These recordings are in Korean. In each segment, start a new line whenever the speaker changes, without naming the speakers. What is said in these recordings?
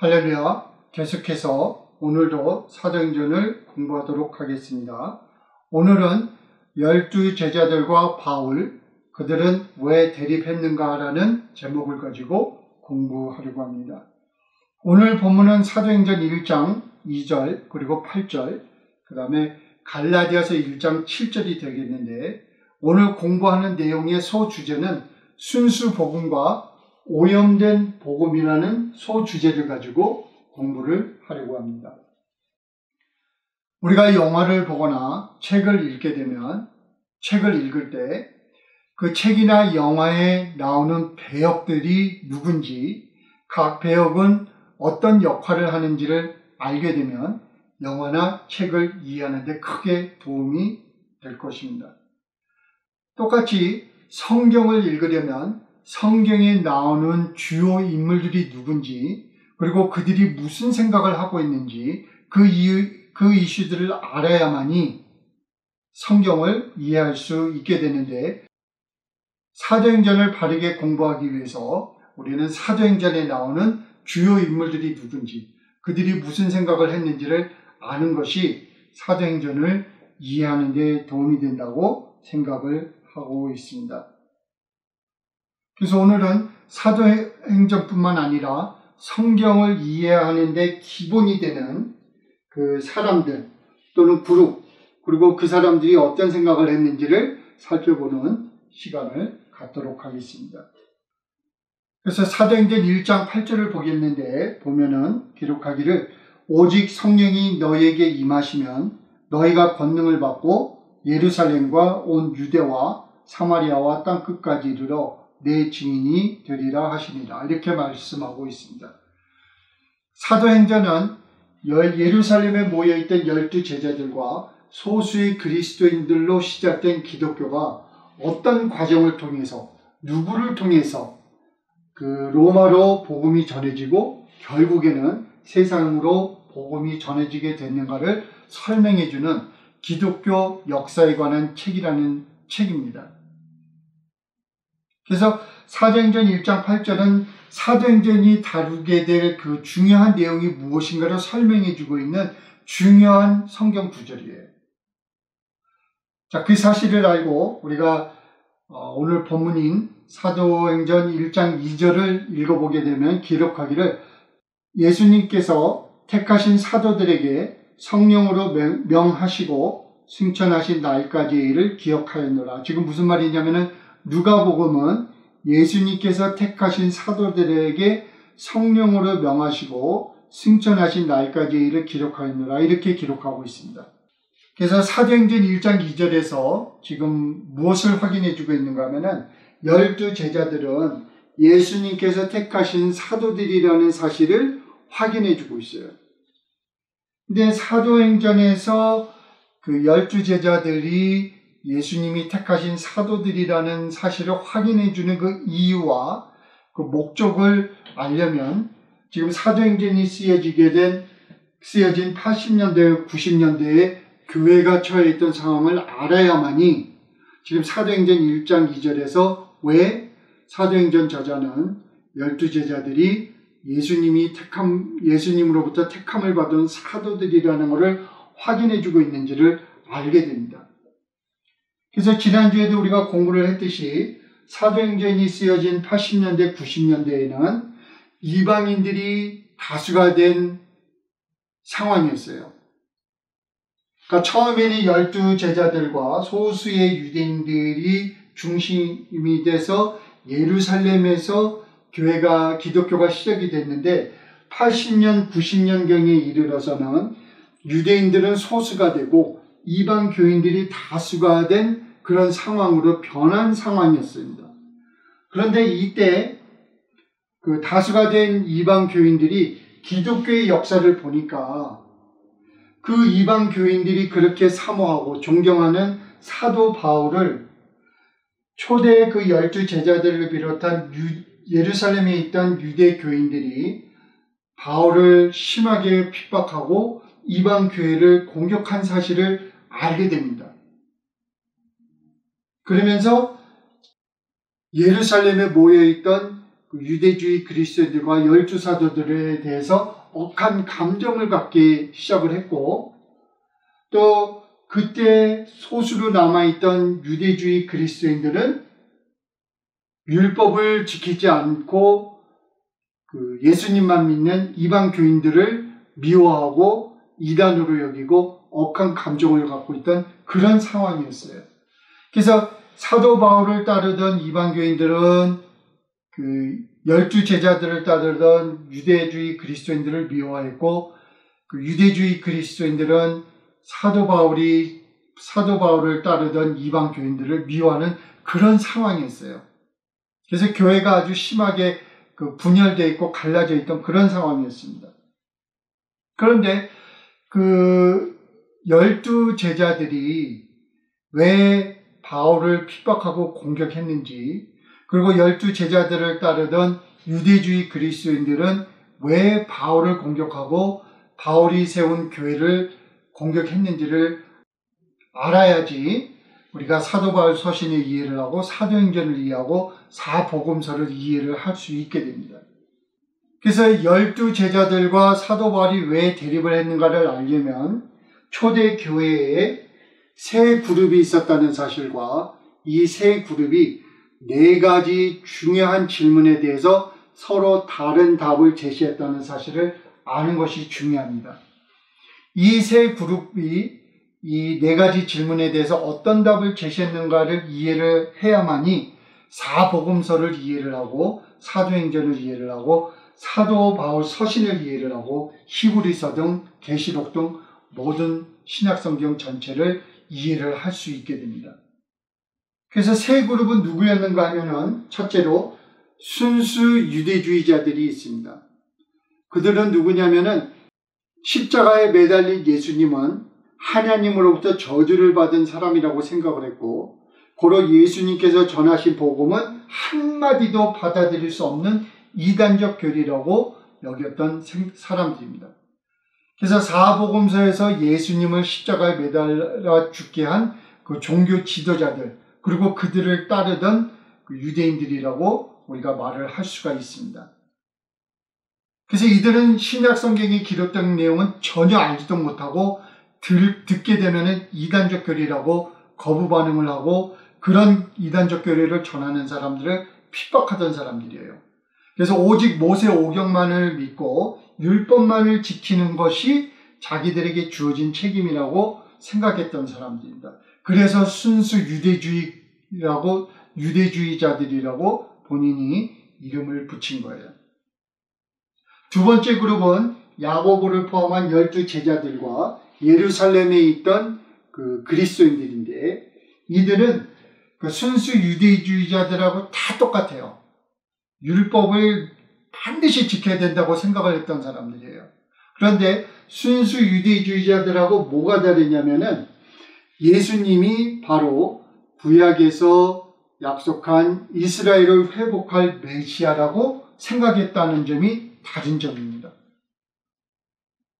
할렐루야. 계속해서 오늘도 사도행전을 공부하도록 하겠습니다. 오늘은 12 제자들과 바울, 그들은 왜 대립했는가라는 제목을 가지고 공부하려고 합니다. 오늘 본문은 사도행전 1장 2절 그리고 8절, 그 다음에 갈라디아서 1장 7절이 되겠는데, 오늘 공부하는 내용의 소주제는 순수 복음과 오염된 복음이라는 소주제를 가지고 공부를 하려고 합니다. 우리가 영화를 보거나 책을 읽게 되면, 책을 읽을 때 그 책이나 영화에 나오는 배역들이 누군지, 각 배역은 어떤 역할을 하는지를 알게 되면 영화나 책을 이해하는 데 크게 도움이 될 것입니다. 똑같이 성경을 읽으려면 성경에 나오는 주요 인물들이 누군지, 그리고 그들이 무슨 생각을 하고 있는지 그 이슈들을 알아야만이 성경을 이해할 수 있게 되는데, 사도행전을 바르게 공부하기 위해서 우리는 사도행전에 나오는 주요 인물들이 누군지, 그들이 무슨 생각을 했는지를 아는 것이 사도행전을 이해하는 데 도움이 된다고 생각을 하고 있습니다. 그래서 오늘은 사도행전뿐만 아니라 성경을 이해하는 데 기본이 되는 그 사람들 또는 그룹, 그리고 그 사람들이 어떤 생각을 했는지를 살펴보는 시간을 갖도록 하겠습니다. 그래서 사도행전 1장 8절을 보겠는데, 보면은 기록하기를 오직 성령이 너희에게 임하시면 너희가 권능을 받고 예루살렘과 온 유대와 사마리아와 땅끝까지 이르러 내 증인이 되리라 하시니라, 이렇게 말씀하고 있습니다. 사도행전은 예루살렘에 모여있던 12 제자들과 소수의 그리스도인들로 시작된 기독교가 어떤 과정을 통해서, 누구를 통해서 그 로마로 복음이 전해지고 결국에는 세상으로 복음이 전해지게 됐는가를 설명해주는 기독교 역사에 관한 책이라는 책입니다. 그래서 사도행전 1장 8절은 사도행전이 다루게 될 그 중요한 내용이 무엇인가를 설명해주고 있는 중요한 성경 구절이에요. 자, 그 사실을 알고 우리가 오늘 본문인 사도행전 1장 2절을 읽어보게 되면 기록하기를 예수님께서 택하신 사도들에게 성령으로 명하시고 승천하신 날까지의 일을 기억하였노라. 지금 무슨 말이냐면은 누가복음은 예수님께서 택하신 사도들에게 성령으로 명하시고 승천하신 날까지의 일을 기록하였노라, 이렇게 기록하고 있습니다. 그래서 사도행전 1장 2절에서 지금 무엇을 확인해 주고 있는가 하면은 12 제자들은 예수님께서 택하신 사도들이라는 사실을 확인해 주고 있어요. 근데 사도행전에서 그 12 제자들이 예수님이 택하신 사도들이라는 사실을 확인해 주는 그 이유와 그 목적을 알려면 지금 사도행전이 쓰여진 80년대, 90년대에 교회가 처해 있던 상황을 알아야만이 지금 사도행전 1장 2절에서 왜 사도행전 저자는 12 제자들이 예수님으로부터 택함을 받은 사도들이라는 것을 확인해 주고 있는지를 알게 됩니다. 그래서 지난주에도 우리가 공부를 했듯이 사도행전이 쓰여진 80년대, 90년대에는 이방인들이 다수가 된 상황이었어요. 그러니까 처음에는 12 제자들과 소수의 유대인들이 중심이 돼서 예루살렘에서 기독교가 시작이 됐는데 80년, 90년경에 이르러서는 유대인들은 소수가 되고 이방 교인들이 다수가 된 그런 상황으로 변한 상황이었습니다. 그런데 이때 그 다수가 된 이방 교인들이 기독교의 역사를 보니까 그 이방 교인들이 그렇게 사모하고 존경하는 사도 바울을 초대 그 12 제자들을 비롯한 예루살렘에 있던 유대 교인들이 바울을 심하게 핍박하고 이방 교회를 공격한 사실을 알게 됩니다. 그러면서 예루살렘에 모여있던 그 유대주의 그리스도인들과 12사도들에 대해서 억한 감정을 갖기 시작을 했고, 또 그때 소수로 남아있던 유대주의 그리스도인들은 율법을 지키지 않고 그 예수님만 믿는 이방 교인들을 미워하고 이단으로 여기고 억한 감정을 갖고 있던 그런 상황이었어요. 그래서 사도 바울을 따르던 이방 교인들은 그 12제자들을 따르던 유대주의 그리스도인들을 미워했고, 그 유대주의 그리스도인들은 사도 바울을 따르던 이방 교인들을 미워하는 그런 상황이었어요. 그래서 교회가 아주 심하게 그 분열되어 있고 갈라져 있던 그런 상황이었습니다. 그런데 그 12제자들이 왜 바울을 핍박하고 공격했는지, 그리고 12제자들을 따르던 유대주의 그리스도인들은 왜 바울을 공격하고 바울이 세운 교회를 공격했는지를 알아야지 우리가 사도 바울 서신을 이해를 하고 사도행전을 이해하고 사복음서를 이해를 할 수 있게 됩니다. 그래서 12제자들과 사도 바울이 왜 대립을 했는가를 알려면 초대 교회에 세 그룹이 있었다는 사실과 이 세 그룹이 네 가지 중요한 질문에 대해서 서로 다른 답을 제시했다는 사실을 아는 것이 중요합니다. 이 세 그룹이 이 네 가지 질문에 대해서 어떤 답을 제시했는가를 이해를 해야만이 사복음서를 이해를 하고 사도행전을 이해를 하고 사도 바울 서신을 이해를 하고 히브리서 등 계시록 등 모든 신약성경 전체를 이해를 할 수 있게 됩니다. 그래서 세 그룹은 누구였는가 하면은 첫째로 순수 유대주의자들이 있습니다. 그들은 누구냐면은 십자가에 매달린 예수님은 하나님으로부터 저주를 받은 사람이라고 생각을 했고, 고로 예수님께서 전하신 복음은 한마디도 받아들일 수 없는 이단적 교리라고 여겼던 사람들입니다. 그래서 사복음서에서 예수님을 십자가에 매달아 죽게 한 그 종교 지도자들, 그리고 그들을 따르던 그 유대인들이라고 우리가 말을 할 수가 있습니다. 그래서 이들은 신약 성경에 기록된 내용은 전혀 알지도 못하고 듣게 되면은 이단적 교리라고 거부 반응을 하고 그런 이단적 교리를 전하는 사람들을 핍박하던 사람들이에요. 그래서 오직 모세 오경만을 믿고 율법만을 지키는 것이 자기들에게 주어진 책임이라고 생각했던 사람들입니다. 그래서 순수 유대주의자들이라고 본인이 이름을 붙인 거예요. 두 번째 그룹은 야고보를 포함한 12제자들과 예루살렘에 있던 그 그리스도인들인데, 이들은 그 순수 유대주의자들하고 다 똑같아요. 율법을 반드시 지켜야 된다고 생각을 했던 사람들이에요. 그런데 순수 유대주의자들하고 뭐가 다르냐면은 예수님이 바로 구약에서 약속한 이스라엘을 회복할 메시아라고 생각했다는 점이 다른 점입니다.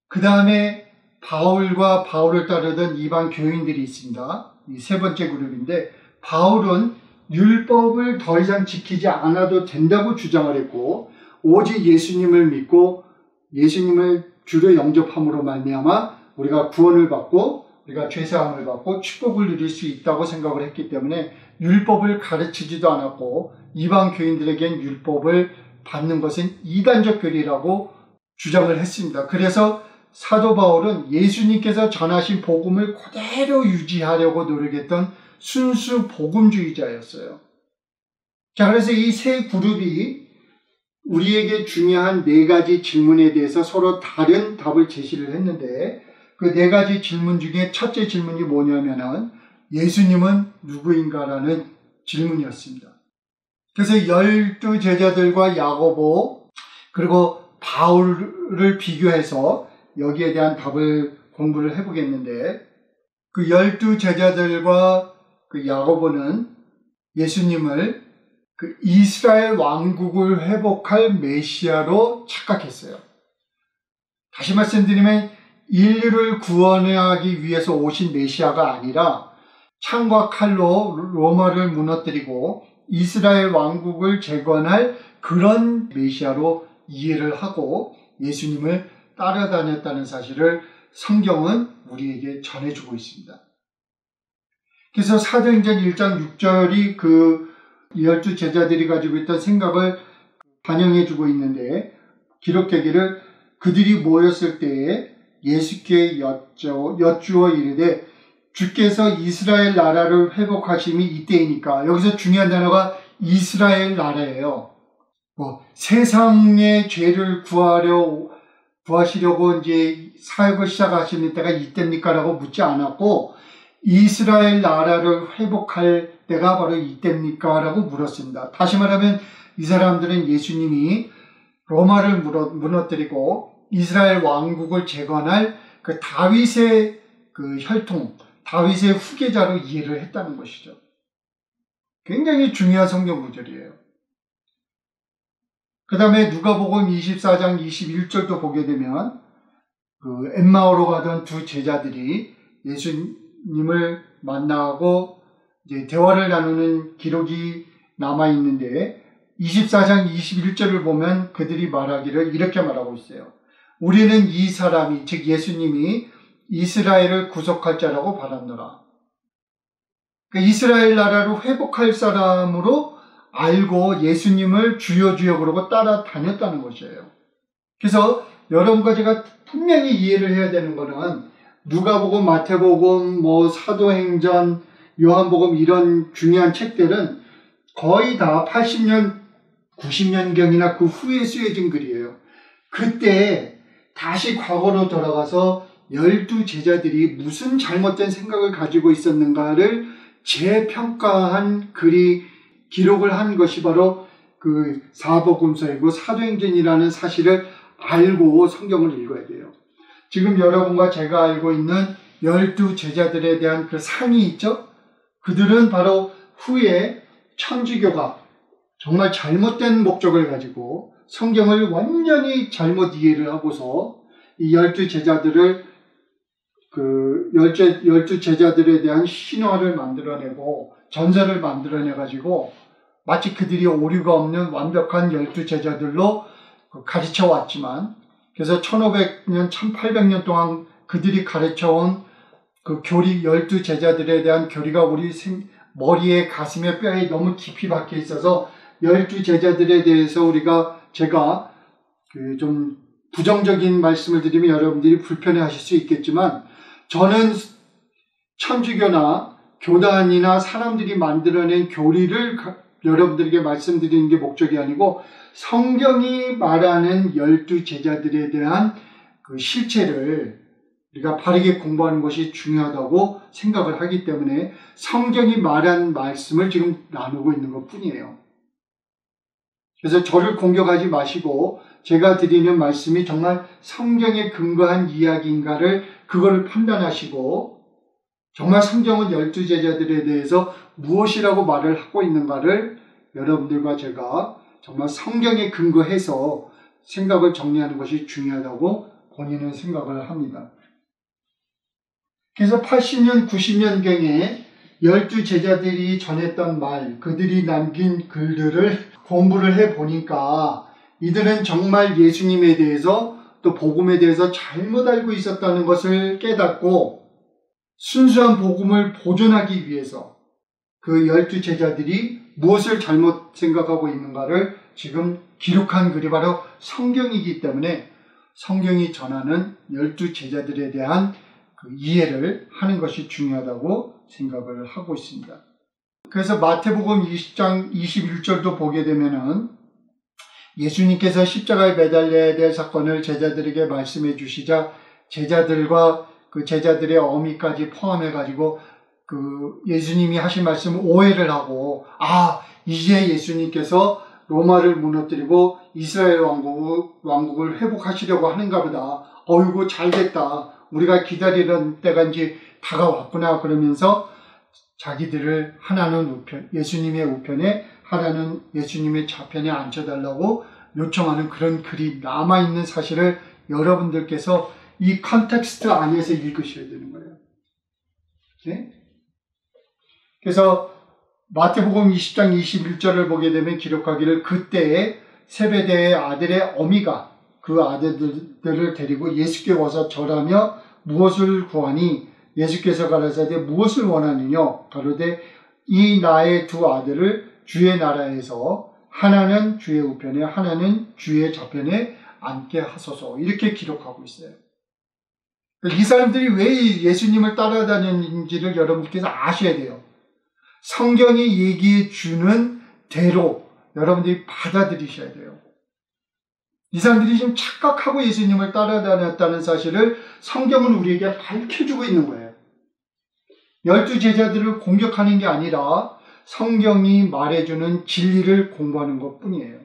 그 다음에 바울과 바울을 따르던 이방 교인들이 있습니다. 이 세 번째 그룹인데, 바울은 율법을 더 이상 지키지 않아도 된다고 주장을 했고, 오직 예수님을 믿고 예수님을 주로 영접함으로 말미암아 우리가 구원을 받고 우리가 죄사함을 받고 축복을 누릴 수 있다고 생각을 했기 때문에 율법을 가르치지도 않았고, 이방 교인들에겐 율법을 받는 것은 이단적 교리라고 주장을 했습니다. 그래서 사도 바울은 예수님께서 전하신 복음을 그대로 유지하려고 노력했던 순수 복음주의자였어요. 자, 그래서 이 세 그룹이 우리에게 중요한 네 가지 질문에 대해서 서로 다른 답을 제시를 했는데, 그 네 가지 질문 중에 첫째 질문이 뭐냐면은 예수님은 누구인가라는 질문이었습니다. 그래서 12제자들과 야고보 그리고 바울을 비교해서 여기에 대한 답을 공부를 해보겠는데, 그 12제자들과 그 야고보는 예수님을 그 이스라엘 왕국을 회복할 메시아로 착각했어요. 다시 말씀드리면 인류를 구원하기 위해서 오신 메시아가 아니라 창과 칼로 로마를 무너뜨리고 이스라엘 왕국을 재건할 그런 메시아로 이해를 하고 예수님을 따라다녔다는 사실을 성경은 우리에게 전해주고 있습니다. 그래서 사도행전 1장 6절이 그 12 제자들이 가지고 있던 생각을 반영해주고 있는데, 기록되기를 그들이 모였을 때에 예수께 여쭈어 이르되 주께서 이스라엘 나라를 회복하심이 이때이니까. 여기서 중요한 단어가 이스라엘 나라예요. 세상의 죄를 구하시려고 이제 사역을 시작하시는 때가 이때입니까? 라고 묻지 않았고, 이스라엘 나라를 회복할 때가 바로 이때입니까? 라고 물었습니다. 다시 말하면 이 사람들은 예수님이 로마를 무너뜨리고 이스라엘 왕국을 재건할 그 다윗의 그 혈통, 다윗의 후계자로 이해를 했다는 것이죠. 굉장히 중요한 성경 구절이에요. 그 다음에 누가복음 24장 21절도 보게 되면 그 엠마오로 가던 두 제자들이 예수님을 만나고 이제 대화를 나누는 기록이 남아 있는데, 24장 21절을 보면 그들이 말하기를 이렇게 말하고 있어요. 우리는 이 사람이, 즉 예수님이 이스라엘을 구속할 자라고 바랐노라. 그러니까 이스라엘 나라를 회복할 사람으로 알고 예수님을 주여 주여 그러고 따라다녔다는 것이에요. 그래서 여러분과 제가 분명히 이해를 해야 되는 것은 누가복음, 마태복음, 사도행전, 요한복음 이런 중요한 책들은 거의 다 80년, 90년경이나 그 후에 쓰여진 글이에요. 그때 다시 과거로 돌아가서 12 제자들이 무슨 잘못된 생각을 가지고 있었는가를 재평가한 글이 기록을 한 것이 바로 그 사복음서이고 사도행전이라는 사실을 알고 성경을 읽어야 돼요. 지금 여러분과 제가 알고 있는 12 제자들에 대한 그 상이 있죠? 그들은 바로 후에 천주교가 정말 잘못된 목적을 가지고 성경을 완전히 잘못 이해를 하고서 이 12 제자들을 그 12 제자들에 대한 신화를 만들어내고 전설을 만들어내가지고 마치 그들이 오류가 없는 완벽한 12 제자들로 가르쳐 왔지만, 그래서 1500년, 1800년 동안 그들이 가르쳐온 그 교리, 12 제자들에 대한 교리가 우리 머리에, 가슴에, 뼈에 너무 깊이 박혀 있어서 12 제자들에 대해서 제가 그 좀 부정적인 말씀을 드리면 여러분들이 불편해 하실 수 있겠지만, 저는 천주교나 교단이나 사람들이 만들어낸 교리를 여러분들에게 말씀드리는 게 목적이 아니고 성경이 말하는 12 제자들에 대한 그 실체를 우리가 바르게 공부하는 것이 중요하다고 생각을 하기 때문에 성경이 말한 말씀을 지금 나누고 있는 것 뿐이에요. 그래서 저를 공격하지 마시고 제가 드리는 말씀이 정말 성경에 근거한 이야기인가를 그거를 판단하시고, 정말 성경은 12 제자들에 대해서 무엇이라고 말을 하고 있는가를 여러분들과 제가 정말 성경에 근거해서 생각을 정리하는 것이 중요하다고 본인은 생각을 합니다. 그래서 80년, 90년경에 12 제자들이 전했던 말, 그들이 남긴 글들을 공부를 해보니까 이들은 정말 예수님에 대해서 또 복음에 대해서 잘못 알고 있었다는 것을 깨닫고 순수한 복음을 보존하기 위해서 그 12 제자들이 무엇을 잘못 생각하고 있는가를 지금 기록한 글이 바로 성경이기 때문에 성경이 전하는 12 제자들에 대한 그 이해를 하는 것이 중요하다고 생각을 하고 있습니다. 그래서 마태복음 20장 21절도 보게 되면은 예수님께서 십자가에 매달려야 될 사건을 제자들에게 말씀해 주시자 제자들과 그 제자들의 어미까지 포함해가지고 그 예수님이 하신 말씀을 오해를 하고, 이제 예수님께서 로마를 무너뜨리고 이스라엘 왕국을 회복하시려고 하는가 보다. 어이구 잘됐다. 우리가 기다리던 때가 이제 다가왔구나. 그러면서 자기들을 하나는 우편, 예수님의 우편에 하나는 예수님의 좌편에 앉혀달라고 요청하는 그런 글이 남아있는 사실을 여러분들께서 이 컨텍스트 안에서 읽으셔야 되는 거예요. 네? 그래서 마태복음 20장 21절을 보게 되면 기록하기를 그때에 세베대의 아들의 어미가 그 아들들을 데리고 예수께 와서 절하며 무엇을 구하니 예수께서 가라사대 무엇을 원하느냐 가로되 이 나의 두 아들을 주의 나라에서 하나는 주의 우편에 하나는 주의 좌편에 앉게 하소서 이렇게 기록하고 있어요. 이 사람들이 왜 예수님을 따라다녔는지를 여러분께서 아셔야 돼요. 성경이 얘기해 주는 대로 여러분들이 받아들이셔야 돼요. 이 사람들이 지금 착각하고 예수님을 따라다녔다는 사실을 성경은 우리에게 밝혀주고 있는 거예요. 12 제자들을 공격하는 게 아니라 성경이 말해주는 진리를 공부하는 것 뿐이에요.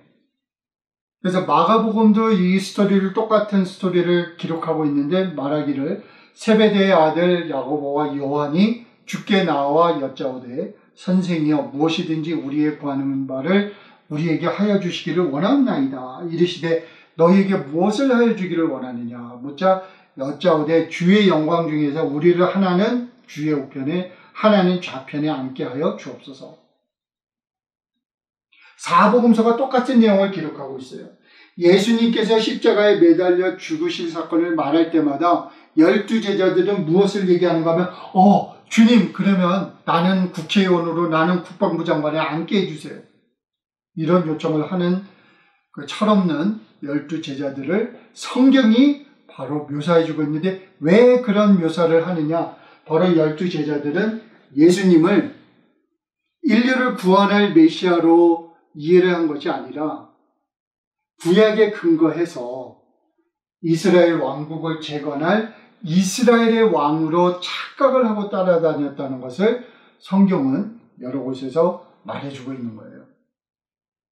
그래서 마가복음도 이 스토리를 똑같은 스토리를 기록하고 있는데 말하기를 세베대의 아들 야고보와 요한이 주께 나와 여짜오되 선생이여 무엇이든지 우리의 구하는 바를 우리에게 하여 주시기를 원하나이다. 이르시되 너희에게 무엇을 하여 주기를 원하느냐 묻자 여짜오되 주의 영광 중에서 우리를 하나는 주의 우편에 하나는 좌편에 앉게 하여 주옵소서. 사복음서가 똑같은 내용을 기록하고 있어요. 예수님께서 십자가에 매달려 죽으실 사건을 말할 때마다 12 제자들은 무엇을 얘기하는가 하면 주님 그러면 나는 국회의원으로 나는 국방부 장관에 앉게 해주세요. 이런 요청을 하는 그 철없는 12 제자들을 성경이 바로 묘사해주고 있는데 왜 그런 묘사를 하느냐. 바로 12 제자들은 예수님을 인류를 구원할 메시아로 이해를 한 것이 아니라 구약에 근거해서 이스라엘 왕국을 재건할 이스라엘의 왕으로 착각을 하고 따라다녔다는 것을 성경은 여러 곳에서 말해주고 있는 거예요.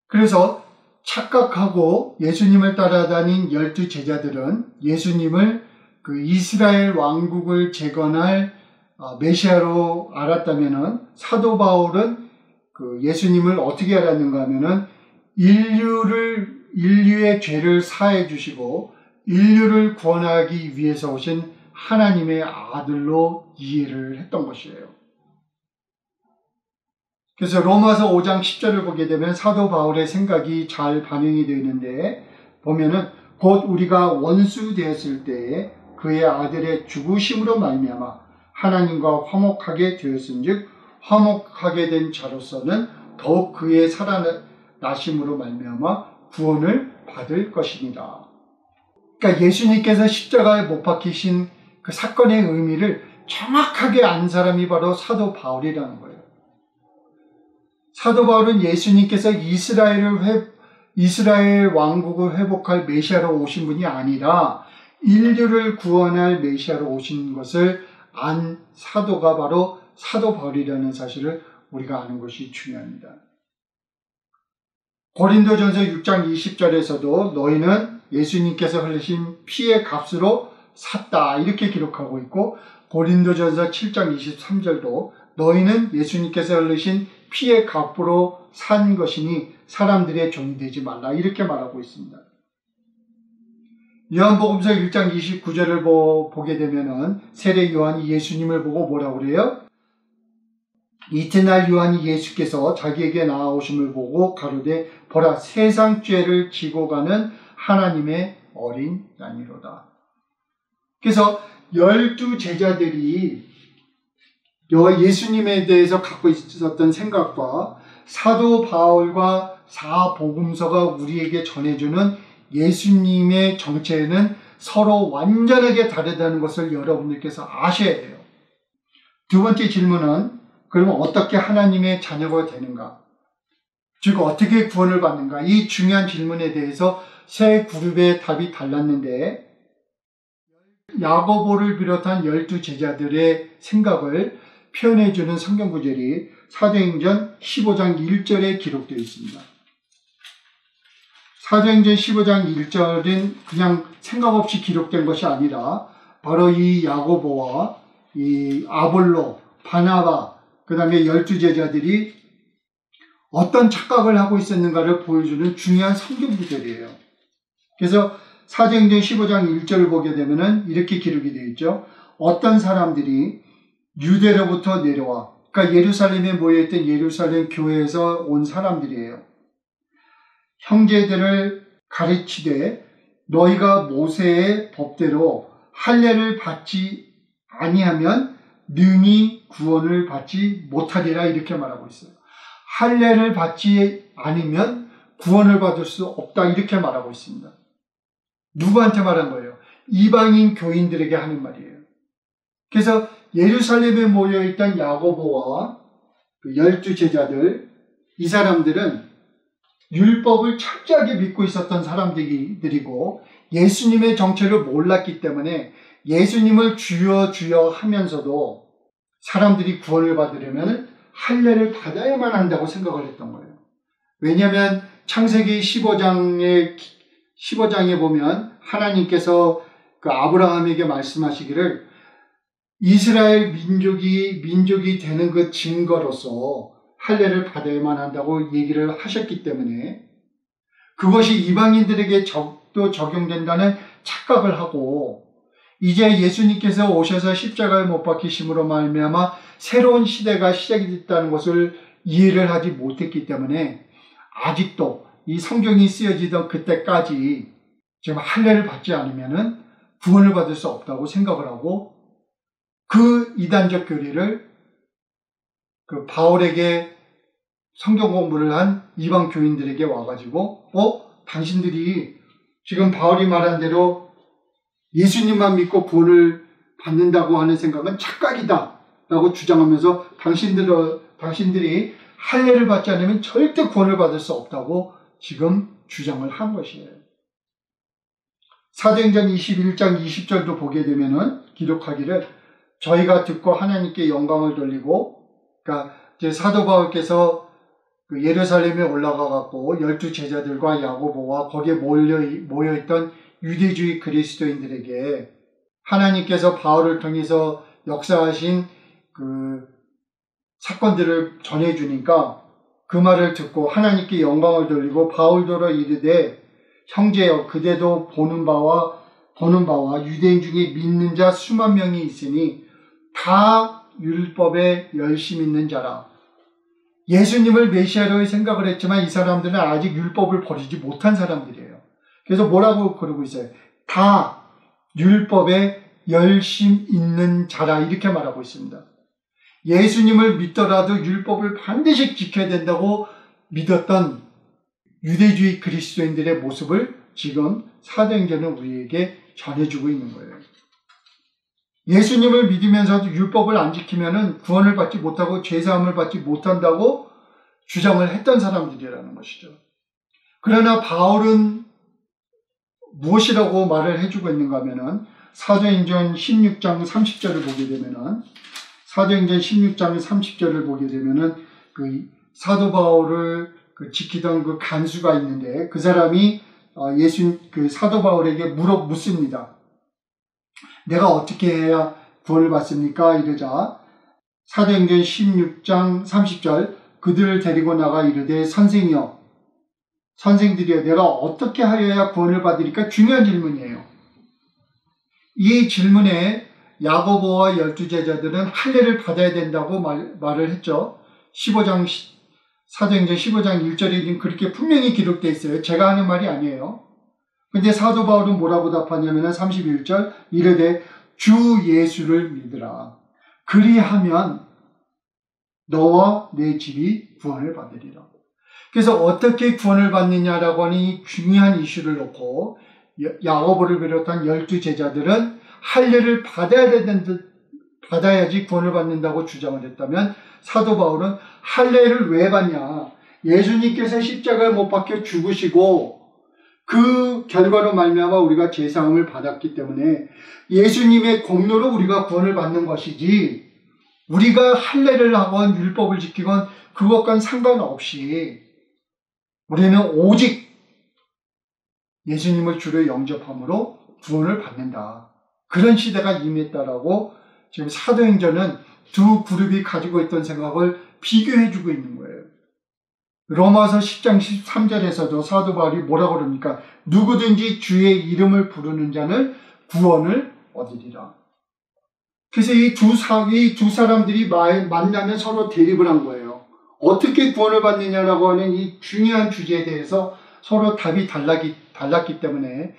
그래서 착각하고 예수님을 따라다닌 12 제자들은 예수님을 그 이스라엘 왕국을 재건할 메시아로 알았다면은 사도 바울은 그 예수님을 어떻게 알았는가 하면은 인류의 죄를 사해 주시고 인류를 구원하기 위해서 오신 하나님의 아들로 이해를 했던 것이에요. 그래서 로마서 5장 10절을 보게 되면 사도 바울의 생각이 잘 반영이 되어 있는데 보면은 곧 우리가 원수 되었을 때에 그의 아들의 죽으심으로 말미암아 하나님과 화목하게 되었은즉 화목하게 된 자로서는 더욱 그의 살아나심으로 말미암아 구원을 받을 것입니다. 그러니까 예수님께서 십자가에 못 박히신 그 사건의 의미를 정확하게 안 사람이 바로 사도 바울이라는 거예요. 사도 바울은 예수님께서 이스라엘 왕국을 회복할 메시아로 오신 분이 아니라 인류를 구원할 메시아로 오신 것을 안 사도가 바로 사도 바울이라는 사실을 우리가 아는 것이 중요합니다. 고린도전서 6장 20절에서도 너희는 예수님께서 흘리신 피의 값으로 샀다 이렇게 기록하고 있고 고린도전서 7장 23절도 너희는 예수님께서 흘리신 피의 값으로 산 것이니 사람들의 종이 되지 말라 이렇게 말하고 있습니다. 요한복음서 1장 29절을 보게 되면은 세례 요한이 예수님을 보고 뭐라고 그래요? 이튿날 요한이 예수께서 자기에게 나아오심을 보고 가로되 보라 세상 죄를 지고 가는 하나님의 어린 양이로다. 그래서 12 제자들이 예수님에 대해서 갖고 있었던 생각과 사도 바울과 사복음서가 우리에게 전해주는 예수님의 정체는 서로 완전하게 다르다는 것을 여러분들께서 아셔야 돼요. 두 번째 질문은 그러면 어떻게 하나님의 자녀가 되는가? 즉 어떻게 구원을 받는가? 이 중요한 질문에 대해서 세 그룹의 답이 달랐는데 야고보를 비롯한 12 제자들의 생각을 표현해주는 성경구절이 사도행전 15장 1절에 기록되어 있습니다. 사도행전 15장 1절은 그냥 생각 없이 기록된 것이 아니라 바로 이 야고보와 이 아볼로, 바나바, 그 다음에 12 제자들이 어떤 착각을 하고 있었는가를 보여주는 중요한 성경구절이에요. 그래서 사도행전 15장 1절을 보게 되면 이렇게 기록이 되어 있죠. 어떤 사람들이 유대로부터 내려와 그러니까 예루살렘에 모여있던 예루살렘 교회에서 온 사람들이에요. 형제들을 가르치되 너희가 모세의 법대로 할례를 받지 아니하면 능히 구원을 받지 못하리라 이렇게 말하고 있어요. 할례를 받지 않으면 구원을 받을 수 없다 이렇게 말하고 있습니다. 누구한테 말한 거예요? 이방인 교인들에게 하는 말이에요. 그래서 예루살렘에 모여있던 야고보와 12 제자들, 이 사람들은 율법을 철저하게 믿고 있었던 사람들이고 예수님의 정체를 몰랐기 때문에 예수님을 주여 주여 하면서도 사람들이 구원을 받으려면 할례를 받아야만 한다고 생각을 했던 거예요. 왜냐하면 창세기 15장에 보면 하나님께서 그 아브라함에게 말씀하시기를 이스라엘 민족이 되는 그 증거로서 할례를 받아야만 한다고 얘기를 하셨기 때문에 그것이 이방인들에게 또 적용된다는 착각을 하고 이제 예수님께서 오셔서 십자가에 못 박히심으로 말미암아 새로운 시대가 시작이 됐다는 것을 이해를 하지 못했기 때문에 아직도 이 성경이 쓰여지던 그때까지 지금 할례를 받지 않으면 구원을 받을 수 없다고 생각을 하고 그 이단적 교리를 그 바울에게 성경 공부를 한 이방 교인들에게 와가지고 당신들이 지금 바울이 말한 대로 예수님만 믿고 구원을 받는다고 하는 생각은 착각이다 라고 주장하면서 당신들이 할례를 받지 않으면 절대 구원을 받을 수 없다고 지금 주장을 한 것이에요. 사도행전 21장 20절도 보게 되면은 기록하기를 저희가 듣고 하나님께 영광을 돌리고, 그러니까 이제 사도 바울께서 그 예루살렘에 올라가 갖고 12 제자들과 야고보와 거기에 모여있던 유대주의 그리스도인들에게 하나님께서 바울을 통해서 역사하신 그 사건들을 전해주니까 그 말을 듣고 하나님께 영광을 돌리고 바울더러 이르되 형제여 그대도 보는 바와 유대인 중에 믿는 자 수만 명이 있으니 다 율법에 열심 있는 자라. 예수님을 메시아로 생각을 했지만 이 사람들은 아직 율법을 버리지 못한 사람들이에요. 그래서 뭐라고 그러고 있어요? 다 율법에 열심 있는 자라 이렇게 말하고 있습니다. 예수님을 믿더라도 율법을 반드시 지켜야 된다고 믿었던 유대주의 그리스도인들의 모습을 지금 사도행전은 우리에게 전해주고 있는 거예요. 예수님을 믿으면서도 율법을 안 지키면 구원을 받지 못하고 죄사함을 받지 못한다고 주장을 했던 사람들이라는 것이죠. 그러나 바울은 무엇이라고 말을 해주고 있는가 하면은 사도행전 16장 30절을 보게 되면은 그 사도 바울을 지키던 그 간수가 있는데 그 사람이 그 사도 바울에게 묻습니다. 내가 어떻게 해야 구원을 받습니까? 이러자 사도행전 16장 30절 그들을 데리고 나가 이르되 선생들이여 내가 어떻게 하여야 구원을 받으리까? 중요한 질문이에요. 이 질문에 야고보와 12 제자들은 할례를 받아야 된다고 말을 했죠. 사도행전 15장 1절에 그렇게 분명히 기록되어 있어요. 제가 하는 말이 아니에요. 근데 사도 바울은 뭐라고 답하냐면 31절 이르되 주 예수를 믿으라. 그리하면 너와 내 집이 구원을 받으리라. 그래서 어떻게 구원을 받느냐라고 하는 이 중요한 이슈를 놓고 야고보를 비롯한 12 제자들은 할례를 받아야지 구원을 받는다고 주장을 했다면 사도 바울은 할례를 왜 받냐? 예수님께서 십자가에 못 박혀 죽으시고 그 결과로 말미암아 우리가 죄사함을 받았기 때문에 예수님의 공로로 우리가 구원을 받는 것이지 우리가 할례를 하건 율법을 지키건 그것과는 상관없이 우리는 오직 예수님을 주로 영접함으로 구원을 받는다. 그런 시대가 임했다라고 지금 사도행전은 두 그룹이 가지고 있던 생각을 비교해주고 있는 거예요. 로마서 10장 13절에서도 사도 바울이 뭐라고 그럽니까? 누구든지 주의 이름을 부르는 자는 구원을 얻으리라. 그래서 이 두 사람들이 만나면 서로 대립을 한 거예요. 어떻게 구원을 받느냐라고 하는 이 중요한 주제에 대해서 서로 답이 달랐기 때문에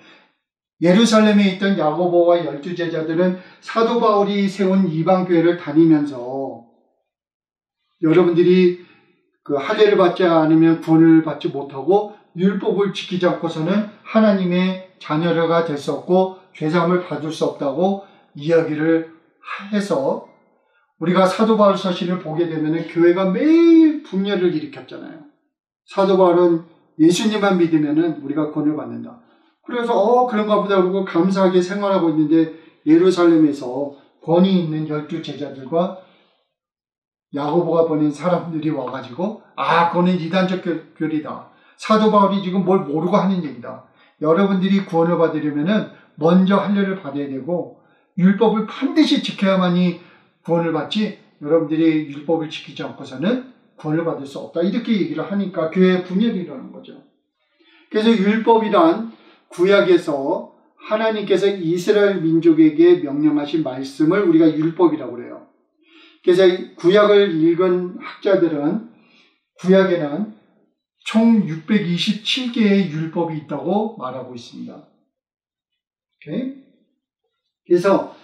예루살렘에 있던 야고보와 12제자들은 사도 바울이 세운 이방교회를 다니면서 여러분들이 그 할례를 받지 않으면 구원을 받지 못하고 율법을 지키지 않고서는 하나님의 자녀가 될 수 없고 죄사함을 받을 수 없다고 이야기를 해서 우리가 사도 바울 서신을 보게 되면 교회가 매일 분열을 일으켰잖아요. 사도 바울은 예수님만 믿으면 우리가 구원을 받는다. 그래서 그런가 보다 그러고 감사하게 생활하고 있는데 예루살렘에서 권위 있는 12제자들과 야고보가 보낸 사람들이 와가지고 그거는 이단적 교리다. 사도 바울이 지금 뭘 모르고 하는 얘기다. 여러분들이 구원을 받으려면 먼저 할례를 받아야 되고 율법을 반드시 지켜야만이 구원을 받지 여러분들이 율법을 지키지 않고서는 구원을 받을 수 없다. 이렇게 얘기를 하니까 교회에 분열이 일어나는 거죠. 그래서 율법이란 구약에서 하나님께서 이스라엘 민족에게 명령하신 말씀을 우리가 율법이라고 그래요. 그래서 구약을 읽은 학자들은 구약에는 총 627개의 율법이 있다고 말하고 있습니다. 오케이? 그래서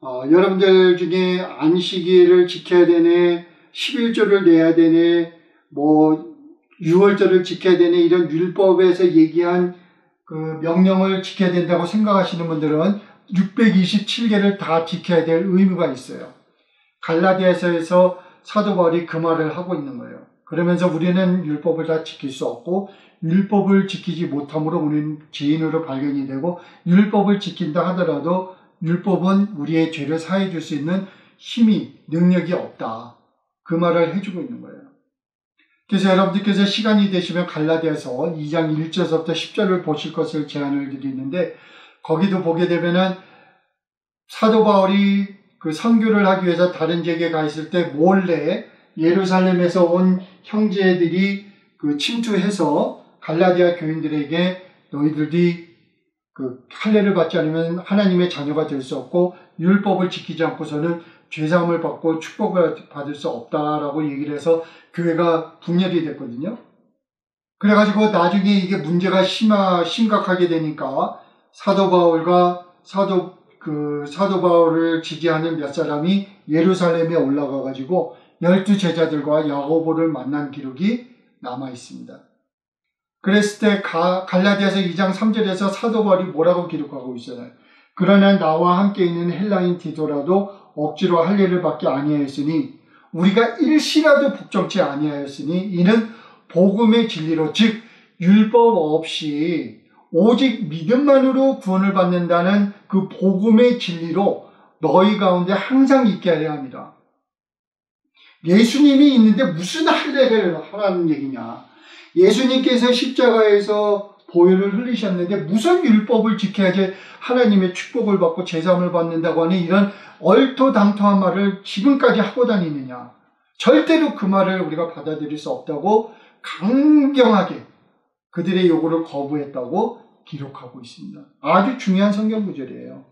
여러분들 중에 안식일을 지켜야 되네, 11조를 내야 되네, 뭐 6월절을 지켜야 되네 이런 율법에서 얘기한 그 명령을 지켜야 된다고 생각하시는 분들은 627개를 다 지켜야 될 의무가 있어요. 갈라디아서에서 사도 바울이 그 말을 하고 있는 거예요. 그러면서 우리는 율법을 다 지킬 수 없고 율법을 지키지 못함으로 우리는 죄인으로 발견이 되고 율법을 지킨다 하더라도 율법은 우리의 죄를 사해 줄 수 있는 힘이 능력이 없다. 그 말을 해주고 있는 거예요. 그래서 여러분들께서 시간이 되시면 갈라디아서 2장 1절부터 10절을 보실 것을 제안을 드리는데 거기도 보게 되면은 사도 바울이 그 선교를 하기 위해서 다른 지역에 가 있을 때 몰래 예루살렘에서 온 형제들이 그 침투해서 갈라디아 교인들에게 너희들이 그 할례를 받지 않으면 하나님의 자녀가 될 수 없고 율법을 지키지 않고서는 죄사함을 받고 축복을 받을 수 없다라고 얘기를 해서 교회가 분열이 됐거든요. 그래가지고 나중에 이게 문제가 심각하게 되니까 사도 바울을 지지하는 몇 사람이 예루살렘에 올라가가지고 12제자들과 야고보를 만난 기록이 남아 있습니다. 그랬을 때 갈라디아서 2장 3절에서 사도 바울이 뭐라고 기록하고 있어요? 그러나 나와 함께 있는 헬라인 디도라도 억지로 할례를 받지 아니하였으니 우리가 일시라도 복종치 아니하였으니 이는 복음의 진리로 즉 율법 없이 오직 믿음만으로 구원을 받는다는 그 복음의 진리로 너희 가운데 항상 있게 하려 합니다. 예수님이 있는데 무슨 할례를 하라는 얘기냐. 예수님께서 십자가에서 보혈을 흘리셨는데 무슨 율법을 지켜야지 하나님의 축복을 받고 제사함을 받는다고 하는 이런 얼토당토한 말을 지금까지 하고 다니느냐. 절대로 그 말을 우리가 받아들일 수 없다고 강경하게 그들의 요구를 거부했다고 기록하고 있습니다. 아주 중요한 성경 구절이에요.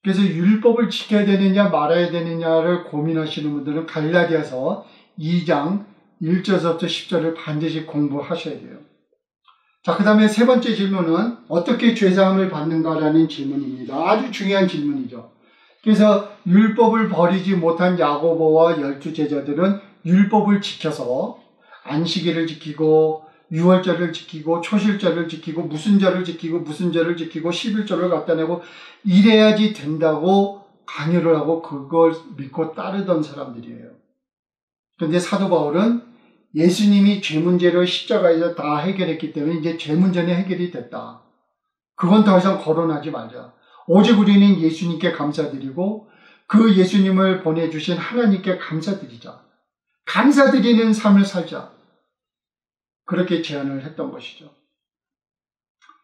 그래서 율법을 지켜야 되느냐 말아야 되느냐를 고민하시는 분들은 갈라디아서 2장 1절부터 10절을 반드시 공부하셔야 돼요. 자, 그 다음에 세 번째 질문은 어떻게 죄사함을 받는가라는 질문입니다. 아주 중요한 질문이죠. 그래서 율법을 버리지 못한 야고보와 12제자들은 율법을 지켜서 안식일을 지키고 6월절을 지키고 초실절을 지키고 무슨 절을 지키고 무슨 절을 지키고 11절을 갖다 내고 이래야지 된다고 강요를 하고 그걸 믿고 따르던 사람들이에요. 그런데 사도 바울은 예수님이 죄 문제를 십자가에서 다 해결했기 때문에 이제 죄 문제는 해결이 됐다. 그건 더 이상 거론하지 말자. 오직 우리는 예수님께 감사드리고 그 예수님을 보내주신 하나님께 감사드리자. 감사드리는 삶을 살자. 그렇게 제안을 했던 것이죠.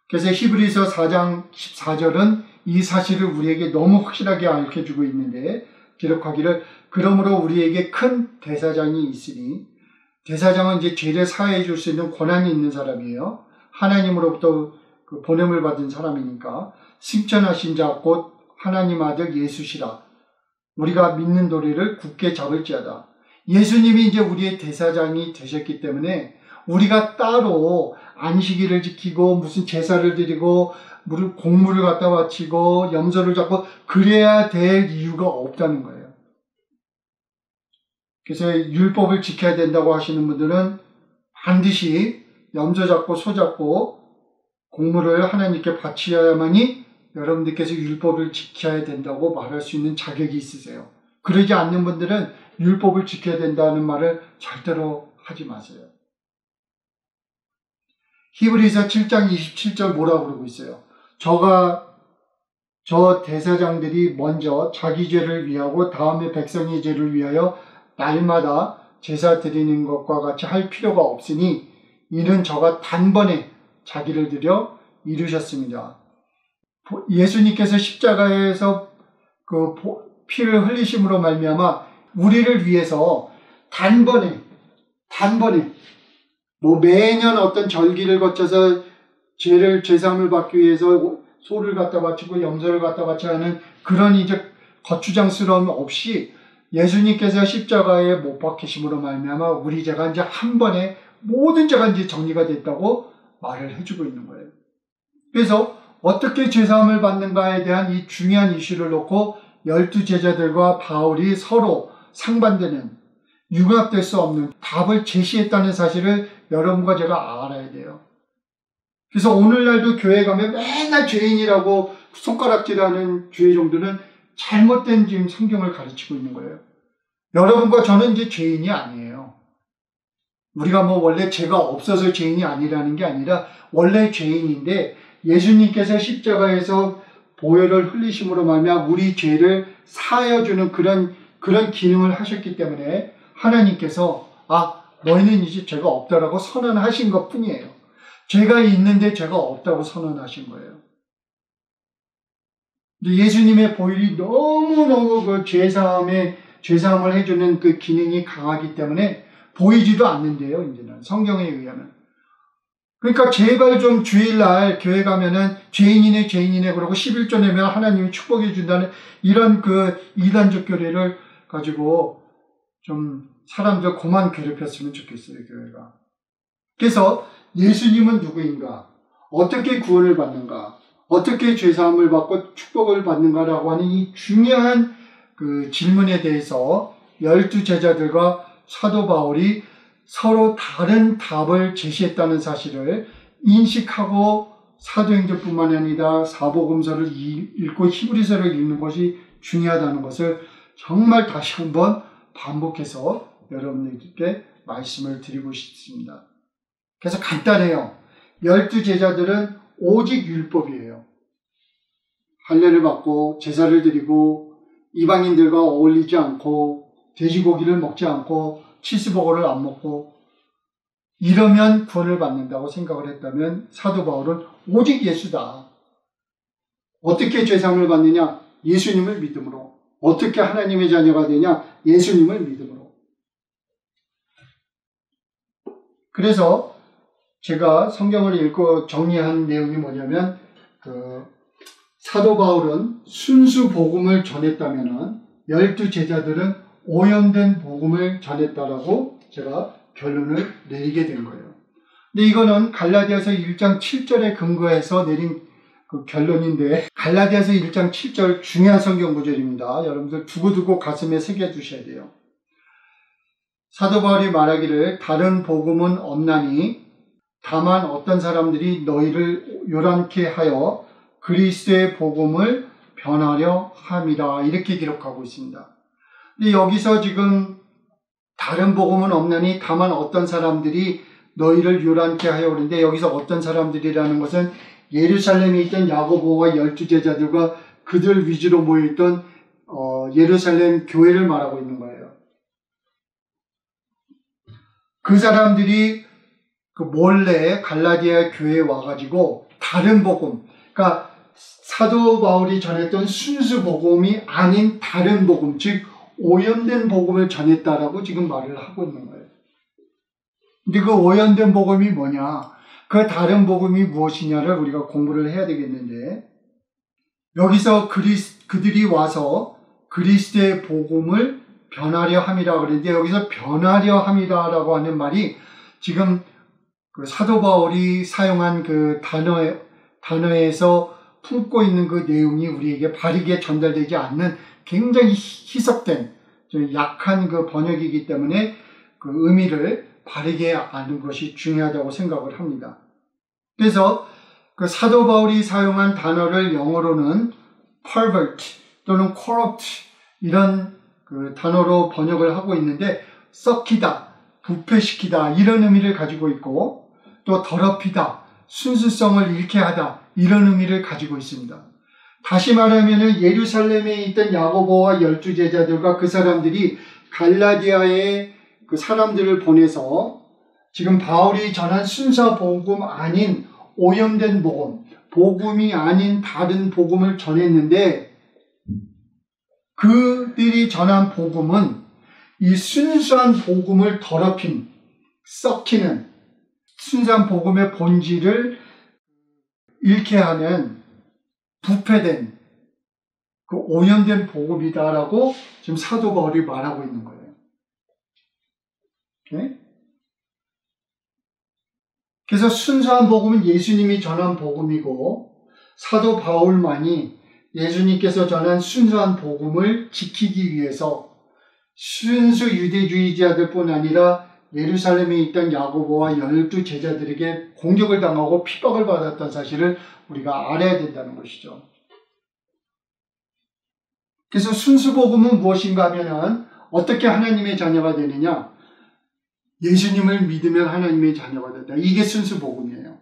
그래서 히브리서 4장 14절은 이 사실을 우리에게 너무 확실하게 알려주고 있는데 기록하기를 그러므로 우리에게 큰 대사장이 있으니 대사장은 이제 죄를 사해해 줄 수 있는 권한이 있는 사람이에요. 하나님으로부터 그 보냄을 받은 사람이니까 승천하신 자 곧 하나님 아들 예수시라. 우리가 믿는 도리를 굳게 잡을지어다. 예수님이 이제 우리의 대사장이 되셨기 때문에 우리가 따로 안식일을 지키고 무슨 제사를 드리고 공물을 갖다 바치고 염소를 잡고 그래야 될 이유가 없다는 거예요. 그래서 율법을 지켜야 된다고 하시는 분들은 반드시 염소 잡고 소 잡고 공물을 하나님께 바치어야만이 여러분들께서 율법을 지켜야 된다고 말할 수 있는 자격이 있으세요. 그러지 않는 분들은 율법을 지켜야 된다는 말을 절대로 하지 마세요. 히브리서 7장 27절 뭐라고 그러고 있어요? 저 대사장들이 먼저 자기 죄를 위하고 다음에 백성의 죄를 위하여 날마다 제사 드리는 것과 같이 할 필요가 없으니 이는 저가 단번에 자기를 들여 이루셨습니다. 예수님께서 십자가에서 그 피를 흘리심으로 말미암아 우리를 위해서 단번에 매년 어떤 절기를 거쳐서 죄사함을 받기 위해서 소를 갖다 바치고 염소를 갖다 바쳐야 하는 그런 이제 거추장스러움 없이 예수님께서 십자가에 못 박히심으로 말미암아 우리 죄가 이제 한 번에 모든 죄가 이제 정리가 됐다고 말을 해주고 있는 거예요. 그래서 어떻게 죄사함을 받는가에 대한 이 중요한 이슈를 놓고 12제자들과 바울이 서로 상반되는 융합될 수 없는 답을 제시했다는 사실을 여러분과 제가 알아야 돼요. 그래서 오늘날도 교회 가면 맨날 죄인이라고 손가락질하는 교회 정도는 잘못된 지금 성경을 가르치고 있는 거예요. 여러분과 저는 이제 죄인이 아니에요. 우리가 원래 죄가 없어서 죄인이 아니라는 게 아니라 원래 죄인인데 예수님께서 십자가에서 보혈을 흘리심으로 말미암아 우리 죄를 사하여주는 그런 기능을 하셨기 때문에 하나님께서 너희는 이제 죄가 없다라고 선언하신 것 뿐이에요. 죄가 있는데 죄가 없다고 선언하신 거예요. 근데 예수님의 보혈이 너무너무 그 죄사함을 해주는 그 기능이 강하기 때문에 보이지도 않는데요, 이제는. 성경에 의하면. 그러니까 제발 좀 주일날 교회 가면은 죄인이네 그러고 11조 내면 하나님이 축복해 준다는 이런 그 이단적 교리를 가지고 좀 사람들 그만 괴롭혔으면 좋겠어요, 교회가. 그래서 예수님은 누구인가? 어떻게 구원을 받는가? 어떻게 죄사함을 받고 축복을 받는가라고 하는 이 중요한 그 질문에 대해서 12제자들과 사도 바울이 서로 다른 답을 제시했다는 사실을 인식하고 사도행전뿐만 아니라 사복음서를 읽고 히브리서를 읽는 것이 중요하다는 것을 정말 다시 한번 반복해서 여러분들께 말씀을 드리고 싶습니다. 그래서 간단해요. 12제자들은 오직 율법이에요. 할례를 받고 제사를 드리고 이방인들과 어울리지 않고 돼지고기를 먹지 않고 치스버거를 안 먹고 이러면 구원을 받는다고 생각을 했다면 사도 바울은 오직 예수다. 어떻게 죄사함을 받느냐? 예수님을 믿음으로. 어떻게 하나님의 자녀가 되냐? 예수님을 믿음으로. 그래서 제가 성경을 읽고 정리한 내용이 뭐냐면 사도 바울은 순수 복음을 전했다면 12제자들은 오염된 복음을 전했다라고 제가 결론을 내리게 된 거예요. 근데 이거는 갈라디아서 1장 7절에 근거해서 내린 그 결론인데 갈라디아서 1장 7절 중요한 성경 구절입니다. 여러분들 두고두고 가슴에 새겨두셔야 돼요. 사도 바울이 말하기를 다른 복음은 없나니 다만 어떤 사람들이 너희를 요란케 하여 그리스도의 복음을 변하려 함이라 이렇게 기록하고 있습니다. 근데 여기서 지금 다른 복음은 없나니 다만 어떤 사람들이 너희를 요란케 하여 그러는데 여기서 어떤 사람들이라는 것은 예루살렘에 있던 야고보와 12제자들과 그들 위주로 모여있던 예루살렘 교회를 말하고 있는 거예요. 그 사람들이 몰래 갈라디아 교회에 와가지고 다른 복음, 그러니까 사도 바울이 전했던 순수 복음이 아닌 다른 복음, 즉 오염된 복음을 전했다라고 지금 말을 하고 있는 거예요. 근데 그 오염된 복음이 뭐냐? 그 다른 복음이 무엇이냐를 우리가 공부를 해야 되겠는데 여기서 그들이 와서 그리스도의 복음을 변하려 함이라 그러는데, 여기서 변하려 함이라고 하는 말이 지금 그 사도 바울이 사용한 그 단어에서 품고 있는 그 내용이 우리에게 바르게 전달되지 않는 굉장히 희석된 좀 약한 그 번역이기 때문에 그 의미를 바르게 아는 것이 중요하다고 생각을 합니다. 그래서 그 사도 바울이 사용한 단어를 영어로는 pervert 또는 corrupt 이런 그 단어로 번역을 하고 있는데, 썩히다, 부패시키다 이런 의미를 가지고 있고, 또 더럽히다, 순수성을 잃게 하다 이런 의미를 가지고 있습니다. 다시 말하면 예루살렘에 있던 야고보와 12제자들과 그 사람들이 갈라디아에 그 사람들을 보내서 지금 바울이 전한 순서 복음 아닌 오염된 복음, 복음이 아닌 다른 복음을 전했는데, 그들이 전한 복음은 이 순수한 복음을 더럽힌, 썩히는 순수한 복음의 본질을 잃게 하는 부패된 그 오염된 복음이다라고 지금 사도 바울이 말하고 있는 거예요. 네? 그래서 순수한 복음은 예수님이 전한 복음이고, 사도 바울만이 예수님께서 전한 순수한 복음을 지키기 위해서 순수 유대주의자들뿐 아니라 예루살렘에 있던 야고보와 12제자들에게 공격을 당하고 핍박을 받았던 사실을 우리가 알아야 된다는 것이죠. 그래서 순수복음은 무엇인가 하면은 어떻게 하나님의 자녀가 되느냐? 예수님을 믿으면 하나님의 자녀가 된다. 이게 순수복음이에요.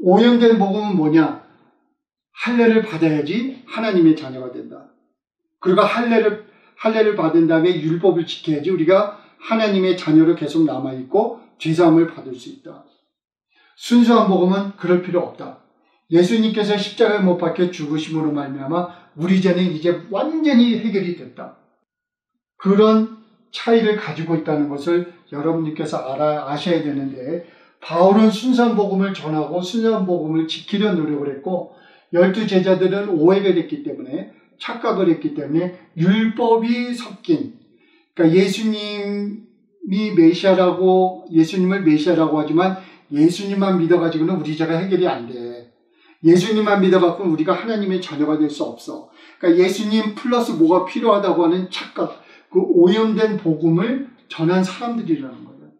오염된 복음은 뭐냐? 할례를 받아야지 하나님의 자녀가 된다. 그리고 할례를 받은 다음에 율법을 지켜야지 우리가 하나님의 자녀로 계속 남아있고 죄사함을 받을 수 있다. 순수한 복음은 그럴 필요 없다. 예수님께서 십자가에 못 박혀 죽으심으로 말미암아 우리 죄는 이제 완전히 해결이 됐다. 그런 차이를 가지고 있다는 것을 여러분들께서 아셔야 되는데, 바울은 순수한 복음을 전하고 순수한 복음을 지키려 노력을 했고, 12제자들은 오해를 했기 때문에, 착각을 했기 때문에 율법이 섞인, 그러니까 예수님을 메시아라고 하지만 예수님만 믿어가지고는 우리 죄가 해결이 안 돼. 예수님만 믿어갖고는 우리가 하나님의 자녀가 될 수 없어. 그러니까 예수님 플러스 뭐가 필요하다고 하는 착각, 그 오염된 복음을 전한 사람들이라는 거예요.